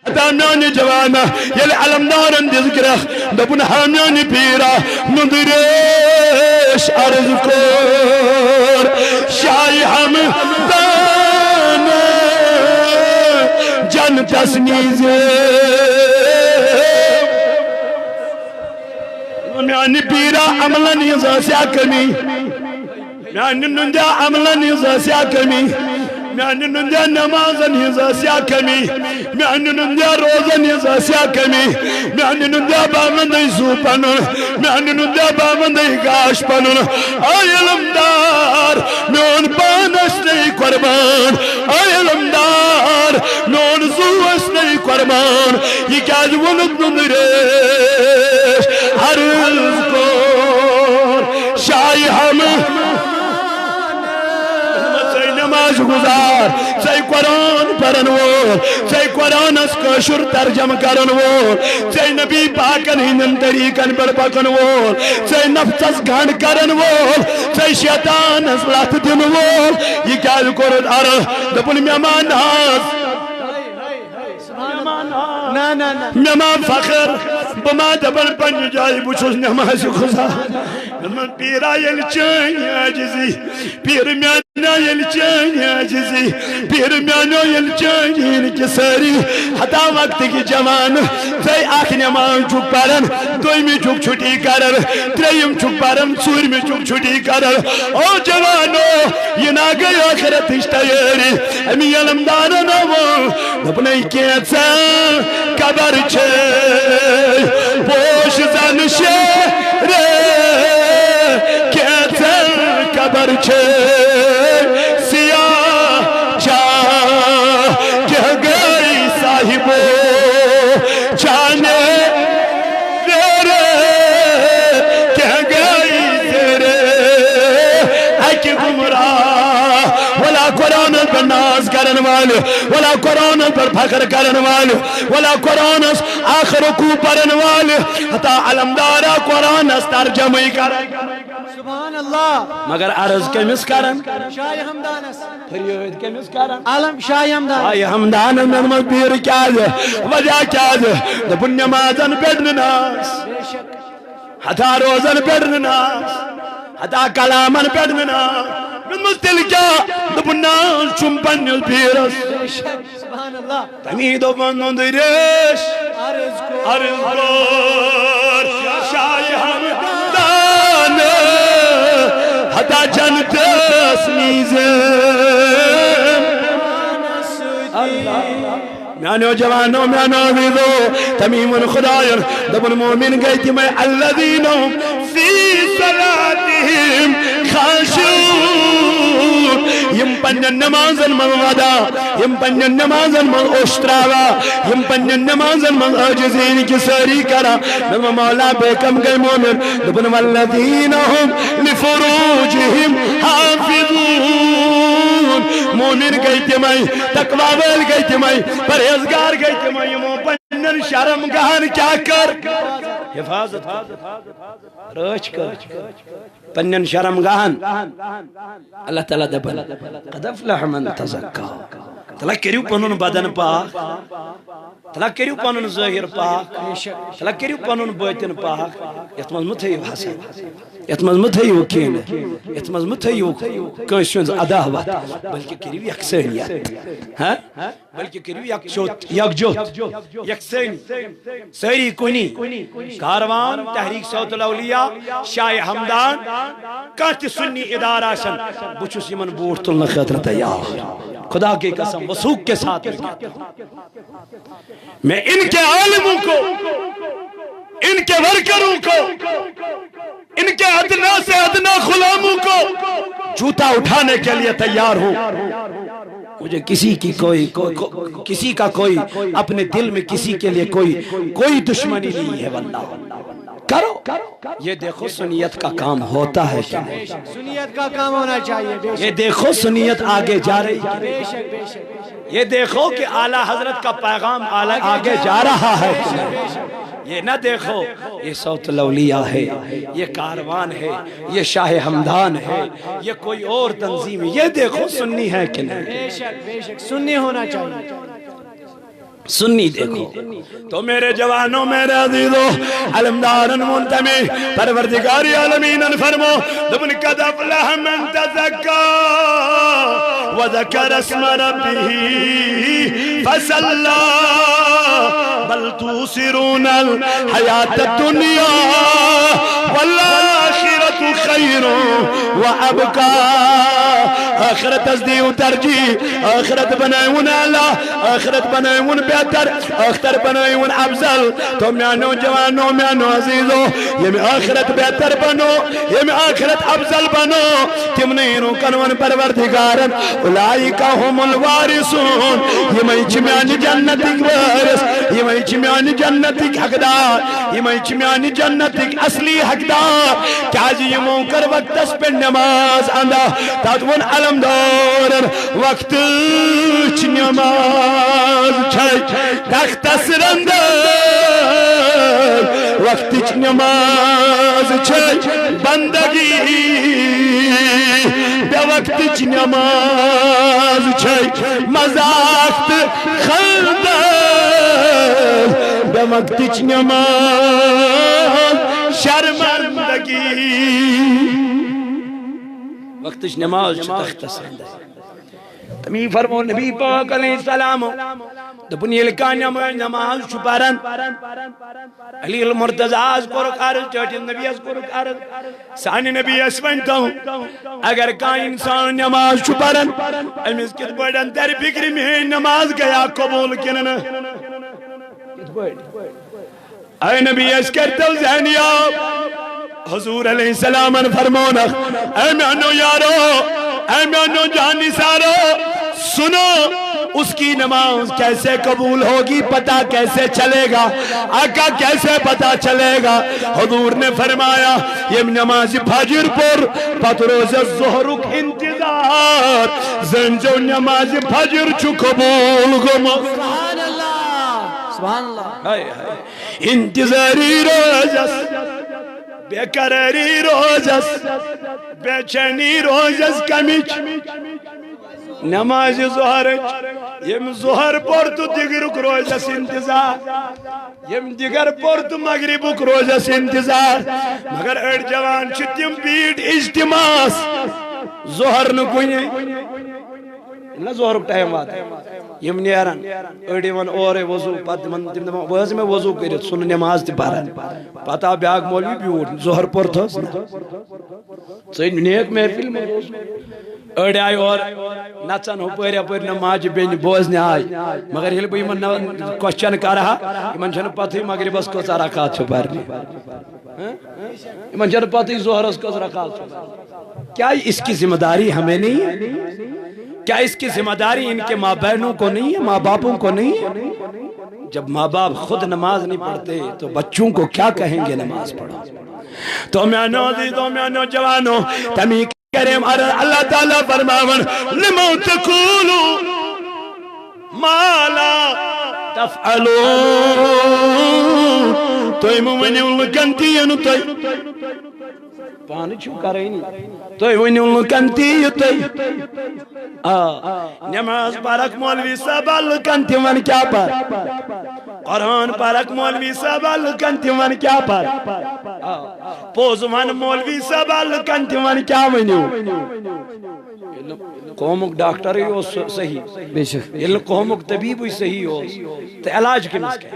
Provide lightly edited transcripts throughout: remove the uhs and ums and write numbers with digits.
میانی جوانا یل علمدارن دذکرخ دبن حامیانی پیرا ندریش عرض کور شای حمدان جن تسنیزے میانی پیرا عملن یزا سیا کمی میانی نندیا عملن یزا سیا کمی میانی نندیا نمازن یزا سیا کمی میانی نندیا روزن یزا سیا کمی میانی نندیا بامندی سو پنن میانی نندیا بامندی گاش پنن آئی علمدار میون پانش نئی قربان آئی علمدار میون زوش نئی قربان یہ کیا جولد نندریش عرض کور شای ہم نماز گزار سی قرآن پرن وول سی قرآن اس کشر ترجم کرن وول سی نبی پاکن ہندن طریقن پر پکن وول سی نفس اس گھنڈ کرن وول سی شیطان اس لات دن وول یہ کیا کرد ارہ دپن میمان ناز میمان فخر بما دبن پنج جائی بچوز نماز گزار پیرا یل چین عاجزی پیر میانا یل چین عاجزی پیر میانا یل چین کی ساری حتا وقت کی جوان سی آخ نمان چک پارن دوئی میں چک چھٹی کرر تریم چک پارن سور میں چک چھٹی کرر او جوانو یہ نا گئی آخرت اشتایری امی علمدار نمو اپنی کیسا کبر چھے پوش زن شہر کیسا کبر چھے سیاہ چاہ کہہ گئی صاحبو چانے تیرے کہہ گئی تیرے ایک گمراہ ولا قرآن پر ناز کرن والے ولا قرآن پر فخر کرن والے ولا قرآن آخر کو پرن والے حتا علمدارا قرآن اس ترجمہ کرن سبحان اللہ مگر عرض کمس کرن شاہ حمدانس فریاد کمس کرن عالم شاہ حمدان شاہ حمدان من مبیر کیا دے وجہ کیا دے دپن نمازن پیڑن ناس حتا روزن پیڑن ناس حتا کلامن پیڑن ناس من مستل کیا دپن ناس چمپن پیرس سبحان اللہ تمید و بندن دیریش عرض کور شاہ حمدان حتا جنت اسمیزم میانو جوانو میانو ویدو تمیم خدایر دبن مومن گئیتی میں الذینہم فی صلاتہم خاشعون یم پنن نمازن من غدا یم پنن نمازن من اشتراوا یم پنن نمازن من عاجزین کی ساری کرا نم مولا بیکم گئی مومن دبن والذینہم لفروجہم حافظون مومن گئی تمہیں تقویٰ گئی تمہیں پرہیزگار گئی تمہیں یمو پنن شرم گہن کیا کر حفاظت رچ کر پنن شرم گہن اللہ تعالیٰ دبن قد افلح من تزکا تلا کریو پنن بدن پاک تلا کریو پنن ظاہر پاک تلا کریو پنن باطن پاک یتمز متھیو حسن یتمز متھیو کین یتمز متھیو کنشنز عداوت بلکہ کریو یکسانیت بلکہ کریو یکجوت یکسانی ساری کنی کاروان تحریک صوت الاولیاء شاہ حمدان کانت سنی ادارہ سن بچوس یمن بوٹ تلنا خطر تیار خدا کی قسم وثوق کے ساتھ میں ان کے عالموں کو ان کے ورکروں کو ان کے ادنا سے ادنا غلاموں کو جوتا اٹھانے کے لیے تیار ہوں مجھے کسی کی کسی کا کوئی اپنے دل میں کسی کے لیے کوئی دشمنی نہیں ہے واللہ کرو یہ دیکھو سنیت کا کام ہوتا ہے کیا سنیت کا کام ہونا چاہیے یہ دیکھو سنیت آگے جا رہی ہے یہ دیکھو کہ اعلیٰ حضرت کا پیغام آگے جا رہا ہے یہ نہ دیکھو یہ صوت الاولیاء ہے یہ کاروان ہے یہ شاہ حمدان ہے یہ کوئی اور تنظیم ہے یہ دیکھو سنی ہے کہ نہیں بے شک سنی ہونا چاہیے سنی دیکھو تو میرے جوانوں میرے عزیزوں علمدارن منتمی پروردگاری عالمین فرمو دبن قد افلح من تزکا وذکر اسم ربه فصلی بل توسرون الحیات الدنیا والآخرت خیر وابقا آخرت ازدی و ترجیح آخرت بنائیون اللہ آخرت بنائیون بہتر آخرت بنائیون افضل تو میانو جوانو میانو عزیزو یہ میں آخرت بہتر بنو یہ میں آخرت افضل بنو تمنینو کنون پروردگارن اولائکا ہم الوارثون یہ میں چمیانی جنتک وارث یہ میں چمیانی جنتک حقدار یہ میں چمیانی جنتک اصلی حقدار کیا جی یہ موکر وقت اس پر نماز اندہ تاتون علمدار وقت نماز چھائی تخت سرندر وقت نماز چھائی بندگی بے وقت نماز چھائی مزاقت خلدر بے وقت نماز شرمندگی وقت نماز تخت سرندر تمی فرمو نبی پاک علیہ السلام دپنی الکانیا میں نماز شپارن علی المرتضاز کو رکارت چوٹی نبی اس کو رکارت سانی نبی اس بنتا ہوں اگر کائیں انسان نماز شپارن امیز کت بڑھن تیری فکری میں نماز گیا قبول کنن اے نبی اس کرتا ذہنیاب حضور علیہ السلام فرمونا اے میانو یارو اے میانو جانی سارو سنو اس کی نماز کیسے قبول ہوگی پتہ کیسے چلے گا آقا کیسے پتہ چلے گا حضور نے فرمایا یہ نماز فجر پر پتروز ظہرک انتظار زنجو نماز فجر چو قبول گم سبحان اللہ سبحان اللہ انتظاری روزس بے قراری روزس بے چینی روزس کمیچ نماز ظہرچ یم ظہر پورتو دیگرک روزس انتظار یم دیگر پورتو مغربک روزس انتظار مگر اڑ جوان چھتیم بیٹ اجتماس ظہر نکوئی نہ ظہرک ٹائم وات یم نیران اڑی ون اور وضو پت من تم وز میں وضو کرت سن نماز تی پران پتہ بیاگ مولوی بیوٹ ظہر پورتھس ژے نیک محفل میں اڑی آئی اور نچن ہپر یپر نماز بین بوزن آئی مگر یل بہ کوسچن کرہا یمن چھن پتہ مغربس کس رکعت چھ پرنی یمن چھن پتہ ظہرس کس رکعت چھ کیا اس کی ذمہ داری ہمیں نہیں ہے کیا اس کی ذمہ داری ان کے ماں بہنوں کو نہیں ہے ماں باپوں کو نہیں ہے جب ماں باپ خود نماز نہیں پڑھتے تو بچوں کو کیا کہیں گے نماز پڑھو تو میانو عزیزوں میانو جوانوں تمی کریم اللہ تعالیٰ فرماون لما تقولو ما لا تفعلون توئی مونی لکنتی ینو توئی پانی چھو کرینی توئی ونی لکنتی توئی نماز پارک مولوی صاحب لکنتی من کیا پر قرآن پارک مولوی صاحب لکنتی من کیا پر پوز من مولوی صاحب لکنتی من کیا ونیو قومک ڈاکٹر ہی ہو صحیح علم قومک طبیب ہی صحیح ہو تو علاج کمیس کے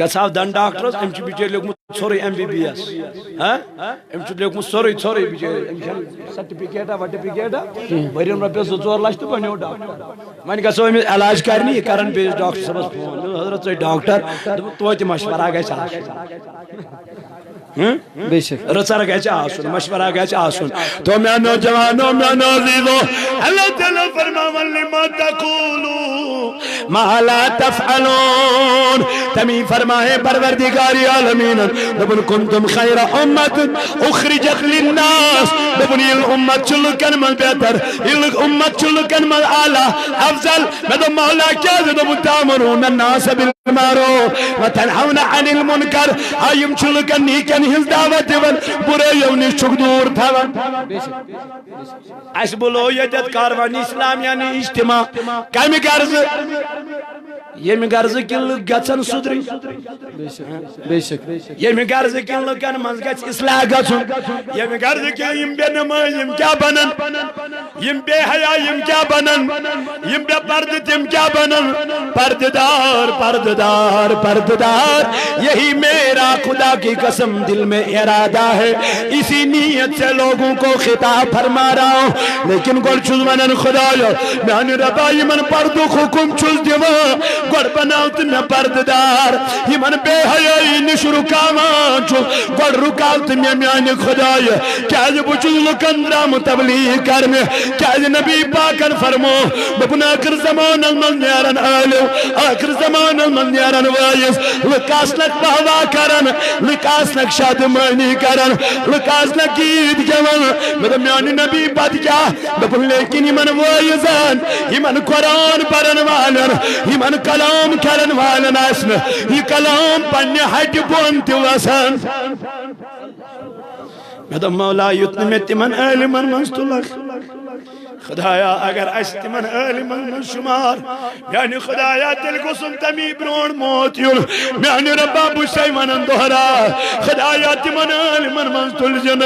گساو دن ڈاکٹرز امچ بچے لوگ sorry M B B S امچ لوگ سوری بچے سرٹیفکیٹا وٹیفکیٹا بریم رپیس 2 لچھ تو بنیو ڈاکٹر من گسو امس علاج کرنی یہ کرن بیس ڈاکٹر صاحبس فون حضرت ڈاکٹر توتہ مشورہ گژھِ رچر گژھِ آسُن مشورہ گژھِ آسُن تو میں نوجوانوں میں عزیزوں اللہ تعالیٰ فرماون لما تقولوا ما لا تفعلون تمی فرمائے پروردگار عالمین لبن کنتم خیر امت اخرجت للناس لبن یہ امت چلکن من بہتر یہ امت چلکن من اعلی افضل میں تو مولا کیا زدو تامرون الناس بالمعروف وتنہون عن المنکر آئیم چلکن نیکن ہز دعوت دیون برائیو نش چھک دور تھاون اس بولو یتت کاروان اسلام یعنی اجتماع کمی غرض یہ غرض کن لوگ گژھن سدری یہ غرض کن لکن من گژھِ اصلاح گژھن یہ غرض کن یم بے نماز یم کیا بنن یم بے حیا یم کیا بنن یم بے پردہ تم کیا بنن پرددار پرددار پرددار یہی میرا خدا کی قسم دل میں ارادہ ہے اسی نیت سے لوگوں کو خطاب فرما رہا ہوں لیکن گل چھز ونن خدایا میانہ ربا یمن پردک حکم چھز دیوان گوڑ بناوت میں پرددار یمن بے حیائی نش رکاوان چھو گوڑ رکاوت میں میانہ خدایا کیاز بچل لکن درام تبلیغ کرنے کیاز نبی پاکن فرمو بپن آخر زمان المن نیارن آلو آخر زمان المن نیارن وائز لکاسنک بہوا کرن لکاسنک شادمانی کرن لکاسنک گیت گون میرے میانی نبی بات کیا بپن لیکن یمن وائزان یمن قرآن پرن والن یمن کلام کرن والن اسن یہ کلام پنی ہٹ بونتی وسن میرے مولا یتن میں تمن علمن منستلک خدایا اگر اس تمن علمن من شمار یعنی خدایا دل گسم تمی برون موت یون یعنی ربا بشی منن دہرا خدایا تمن علمن منستل جن